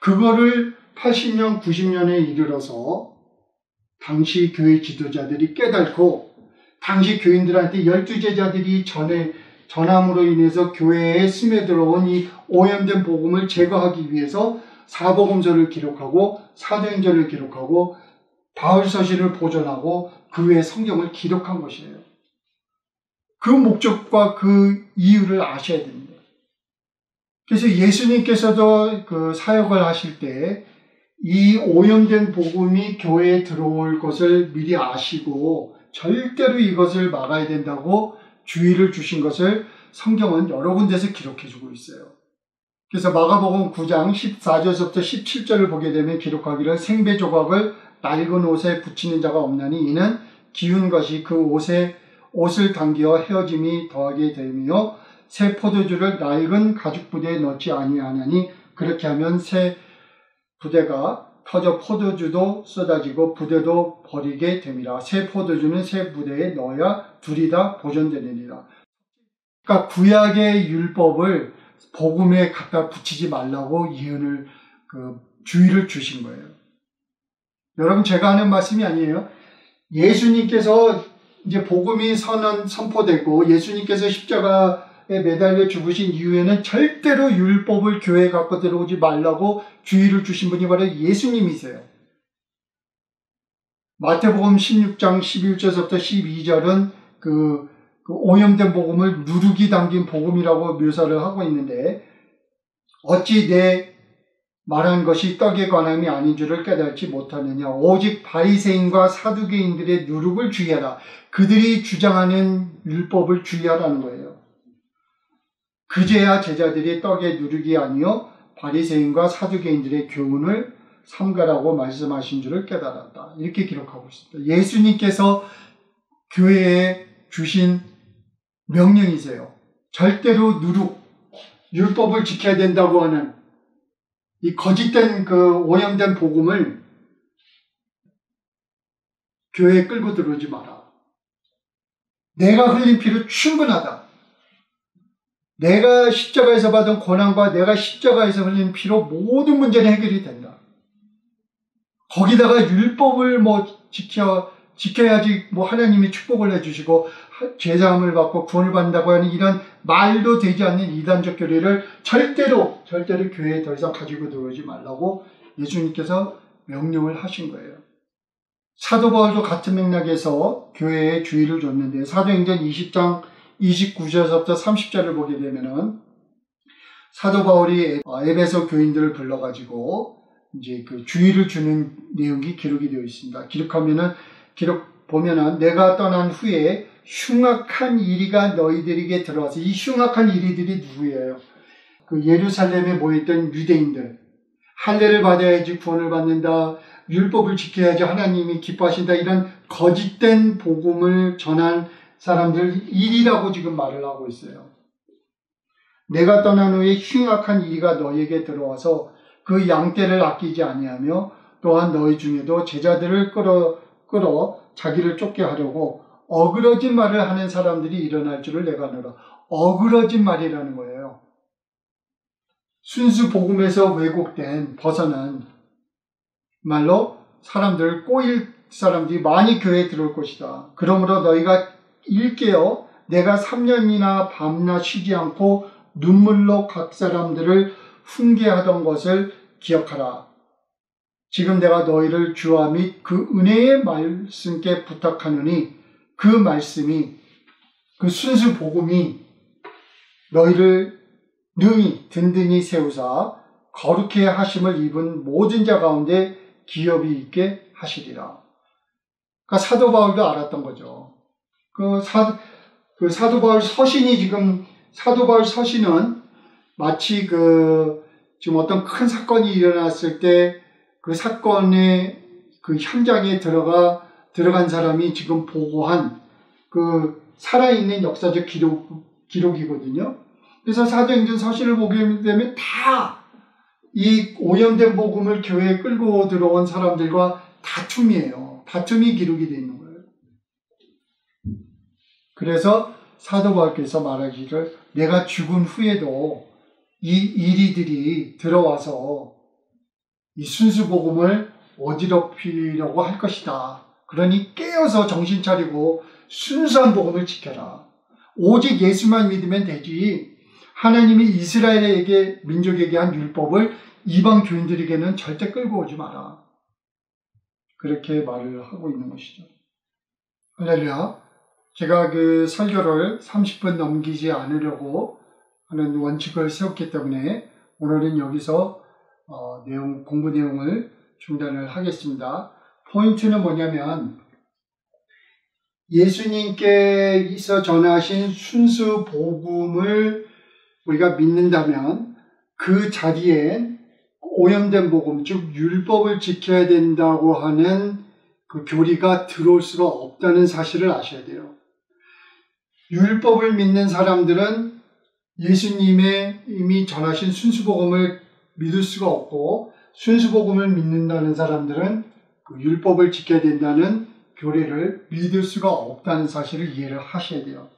그거를 80년, 90년에 이르러서 당시 교회 지도자들이 깨닫고, 당시 교인들한테 12제자들이 전함으로 인해서 교회에 스며들어온 이 오염된 복음을 제거하기 위해서 사복음서를 기록하고 사도행전을 기록하고 바울서신을 보존하고 그 외에 성경을 기록한 것이에요. 그 목적과 그 이유를 아셔야 됩니다. 그래서 예수님께서도 그 사역을 하실 때 이 오염된 복음이 교회에 들어올 것을 미리 아시고 절대로 이것을 막아야 된다고 주의를 주신 것을 성경은 여러 군데서 기록해 주고 있어요. 그래서 마가복음 9장 14절부터 17절을 보게 되면 기록하기를 생배 조각을 낡은 옷에 붙이는 자가 없나니 이는 기운 것이 그 옷을 당기어 헤어짐이 더하게 되며 새 포도주를 낡은 가죽 부대에 넣지 아니하나니 그렇게 하면 새 부대가 터져 포도주도 쏟아지고 부대도 버리게 됨이라. 새 포도주는 새 부대에 넣어야 둘이 다 보존되느니라. 그러니까 구약의 율법을 복음에 갖다 붙이지 말라고 주의를 주신 거예요. 여러분, 제가 하는 말씀이 아니에요. 예수님께서 이제 복음이 선포되고 예수님께서 십자가에 매달려 죽으신 이후에는 절대로 율법을 교회에 갖고 들어오지 말라고 주의를 주신 분이 바로 예수님이세요. 마태복음 16장 11절부터 12절은 그 오염된 복음을 누룩이 담긴 복음이라고 묘사를 하고 있는데, 어찌 내 말한 것이 떡에 관함이 아닌 줄을 깨닫지 못하느냐. 오직 바리새인과 사두개인들의 누룩을 주의하라. 그들이 주장하는 율법을 주의하라는 거예요. 그제야 제자들이 떡의 누룩이 아니요 바리새인과 사두개인들의 교훈을 삼가라고 말씀하신 줄을 깨달았다. 이렇게 기록하고 있습니다. 예수님께서 교회에 주신 명령이세요. 절대로 율법을 지켜야 된다고 하는 이 거짓된 그 오염된 복음을 교회에 끌고 들어오지 마라. 내가 흘린 피로 충분하다. 내가 십자가에서 받은 고난과 내가 십자가에서 흘린 피로 모든 문제는 해결이 된다. 거기다가 율법을 지켜야지 하나님이 축복을 해주시고 죄사함을 받고 구원을 받는다고 하는 이런 말도 되지 않는 이단적 교리를 절대로 교회에 더 이상 가지고 들어오지 말라고 예수님께서 명령을 하신 거예요. 사도 바울도 같은 맥락에서 교회에 주의를 줬는데 사도행전 20장 29절부터 30절을 보게 되면은 사도 바울이 에베소 교인들을 불러가지고 이제 그 주의를 주는 내용이 기록이 되어 있습니다. 기록 보면은 내가 떠난 후에 흉악한 이리가 너희들에게 들어와서 이 흉악한 이리들이 누구예요? 그 예루살렘에 모였던 유대인들. 할례를 받아야지 구원을 받는다. 율법을 지켜야지 하나님이 기뻐하신다. 이런 거짓된 복음을 전한 사람들 일이라고 지금 말을 하고 있어요. 내가 떠난 후에 흉악한 이리가 너희에게 들어와서 그 양떼를 아끼지 아니하며 또한 너희 중에도 제자들을 끌어 자기를 쫓게 하려고 어그러진 말을 하는 사람들이 일어날 줄을 내가 알아. 어그러진 말이라는 거예요. 순수 복음에서 왜곡된 벗어난 말로 꼬일 사람들이 많이 교회에 들어올 것이다. 그러므로 너희가 일깨어 내가 3년이나 밤낮 쉬지 않고 눈물로 각 사람들을 훈계하던 것을 기억하라. 지금 내가 너희를 주와 및 그 은혜의 말씀께 부탁하노니 그 말씀이 그 순수 복음이 너희를 능히 든든히 세우사 거룩해 하심을 입은 모든 자 가운데 기업이 있게 하시리라. 그러니까 사도 바울도 알았던 거죠. 사도 바울 서신은 마치 지금 어떤 큰 사건이 일어났을 때 그 사건의 그 현장에 들어간 사람이 지금 보고한 그 살아있는 역사적 기록이거든요. 그래서 사도행전 서신을 보게 되면 다 이 오염된 복음을 교회에 끌고 들어온 사람들과 다툼이에요. 다툼이 기록이 되어 있는 거예요. 그래서 사도 바울께서 말하기를 내가 죽은 후에도 이 이리들이 들어와서 이 순수 복음을 어지럽히려고 할 것이다. 그러니 깨어서 정신 차리고 순수한 복음을 지켜라. 오직 예수만 믿으면 되지. 하나님이 이스라엘에게 민족에게 한 율법을 이방 교인들에게는 절대 끌고 오지 마라. 그렇게 말을 하고 있는 것이죠. 할렐루야. 제가 그 설교를 30분 넘기지 않으려고 하는 원칙을 세웠기 때문에 오늘은 여기서 공부 내용을 중단을 하겠습니다. 포인트는 뭐냐면 예수님께서 전하신 순수 복음을 우리가 믿는다면 그 자리에 오염된 복음, 즉 율법을 지켜야 된다고 하는 그 교리가 들어올 수가 없다는 사실을 아셔야 돼요. 율법을 믿는 사람들은 예수님의 이미 전하신 순수복음을 믿을 수가 없고, 순수복음을 믿는다는 사람들은 그 율법을 지켜야 된다는 교리를 믿을 수가 없다는 사실을 이해를 하셔야 돼요.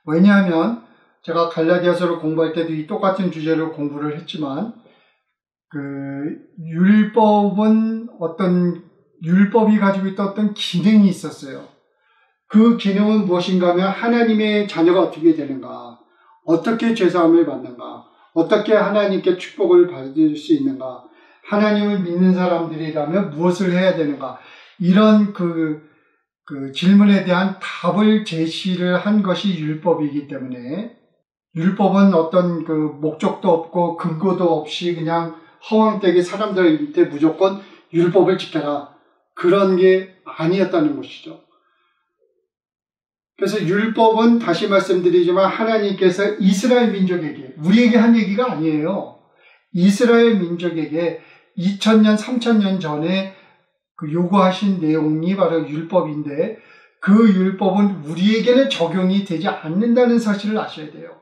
왜냐하면 제가 갈라디아서를 공부할 때도 이 똑같은 주제를 공부를 했지만 율법이 가지고 있던 어떤 기능이 있었어요. 그 기능은 무엇인가 하면 하나님의 자녀가 어떻게 되는가, 어떻게 죄사함을 받는가, 어떻게 하나님께 축복을 받을 수 있는가, 하나님을 믿는 사람들이라면 무엇을 해야 되는가, 이런 그 질문에 대한 답을 제시를 한 것이 율법이기 때문에 율법은 어떤 그 목적도 없고 근거도 없이 그냥 허황되게 사람들한테 무조건 율법을 지켜라, 그런 게 아니었다는 것이죠. 그래서 율법은 다시 말씀드리지만 하나님께서 이스라엘 민족에게, 우리에게 한 얘기가 아니에요. 이스라엘 민족에게 2000년, 3000년 전에 그 요구하신 내용이 바로 율법인데, 그 율법은 우리에게는 적용이 되지 않는다는 사실을 아셔야 돼요.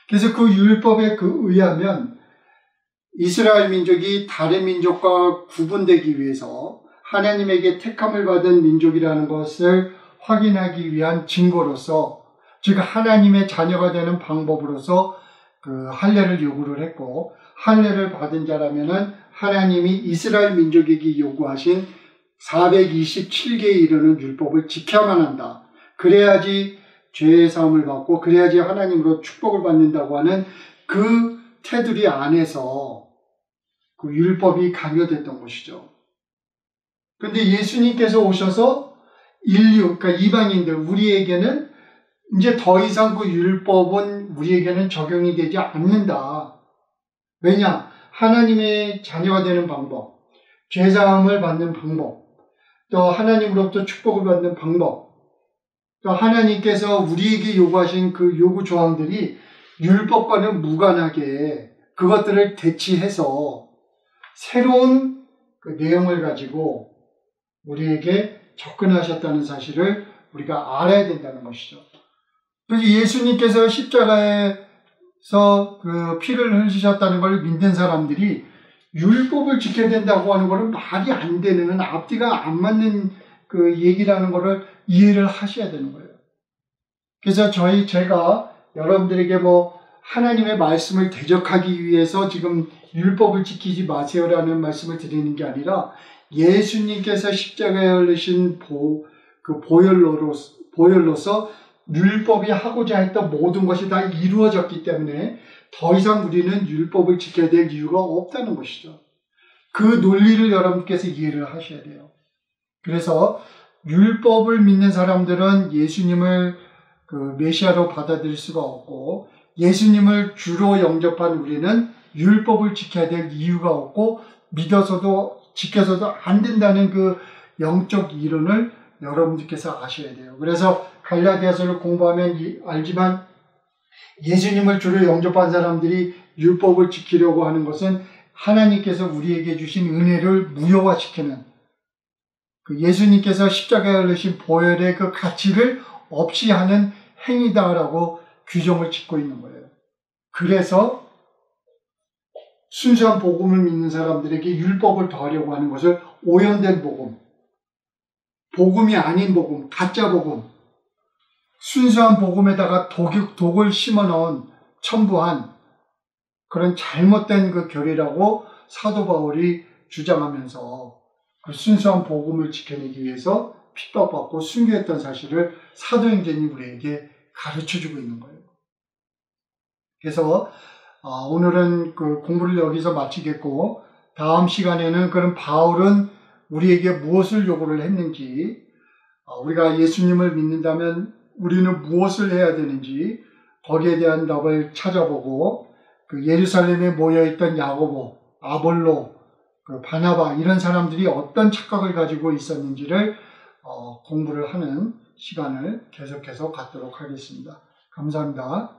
그래서 그 율법에 의하면 이스라엘 민족이 다른 민족과 구분되기 위해서 하나님에게 택함을 받은 민족이라는 것을 확인하기 위한 증거로서, 즉 하나님의 자녀가 되는 방법으로서 그 할례를 요구를 했고, 할례를 받은 자라면은 하나님이 이스라엘 민족에게 요구하신 427개에 이르는 율법을 지켜야만 한다. 그래야지 죄의 사함을 받고 그래야지 하나님으로 축복을 받는다고 하는 그 테두리 안에서 그 율법이 강요됐던 것이죠. 그런데 예수님께서 오셔서 인류, 그러니까 이방인들, 우리에게는 이제 더 이상 그 율법은 우리에게는 적용이 되지 않는다. 왜냐? 하나님의 자녀가 되는 방법, 죄사함을 받는 방법, 또 하나님으로부터 축복을 받는 방법, 또 하나님께서 우리에게 요구하신 그 요구 조항들이 율법과는 무관하게 그것들을 대치해서 새로운 그 내용을 가지고 우리에게 접근하셨다는 사실을 우리가 알아야 된다는 것이죠. 그래서 예수님께서 십자가에서 그 피를 흘리셨다는 걸 믿는 사람들이 율법을 지켜야 된다고 하는 것은 말이 안 되는, 앞뒤가 안 맞는 그 얘기라는 것을 이해를 하셔야 되는 거예요. 그래서 제가 여러분들에게 하나님의 말씀을 대적하기 위해서 지금 율법을 지키지 마세요라는 말씀을 드리는 게 아니라, 예수님께서 십자가에 흘리신 보혈로서 율법이 하고자 했던 모든 것이 다 이루어졌기 때문에 더 이상 우리는 율법을 지켜야 될 이유가 없다는 것이죠. 그 논리를 여러분께서 이해를 하셔야 돼요. 그래서 율법을 믿는 사람들은 예수님을 그 메시아로 받아들일 수가 없고, 예수님을 주로 영접한 우리는 율법을 지켜야 될 이유가 없고, 믿어서도 지켜서도 안 된다는 그 영적 이론을 여러분들께서 아셔야 돼요. 그래서 갈라디아서를 공부하면 알지만, 예수님을 주로 영접한 사람들이 율법을 지키려고 하는 것은 하나님께서 우리에게 주신 은혜를 무효화시키는, 그 예수님께서 십자가에 흘리신 보혈의 그 가치를 없이 하는 행위다라고 규정을 짓고 있는 거예요. 그래서 순수한 복음을 믿는 사람들에게 율법을 더하려고 하는 것을 오염된 복음, 복음이 아닌 복음, 가짜 복음, 순수한 복음에다가 독을 심어넣은, 첨부한 그런 잘못된 그 교리라고 사도 바울이 주장하면서 그 순수한 복음을 지켜내기 위해서 핍박받고 순교했던 사실을 사도행전이 우리에게 가르쳐주고 있는 거예요. 그래서 오늘은 그 공부를 여기서 마치겠고, 다음 시간에는 그럼 바울은 우리에게 무엇을 요구를 했는지, 우리가 예수님을 믿는다면 우리는 무엇을 해야 되는지 거기에 대한 답을 찾아보고, 그 예루살렘에 모여있던 야고보, 아볼로, 그 바나바 이런 사람들이 어떤 착각을 가지고 있었는지를 공부를 하는 시간을 계속해서 갖도록 하겠습니다. 감사합니다.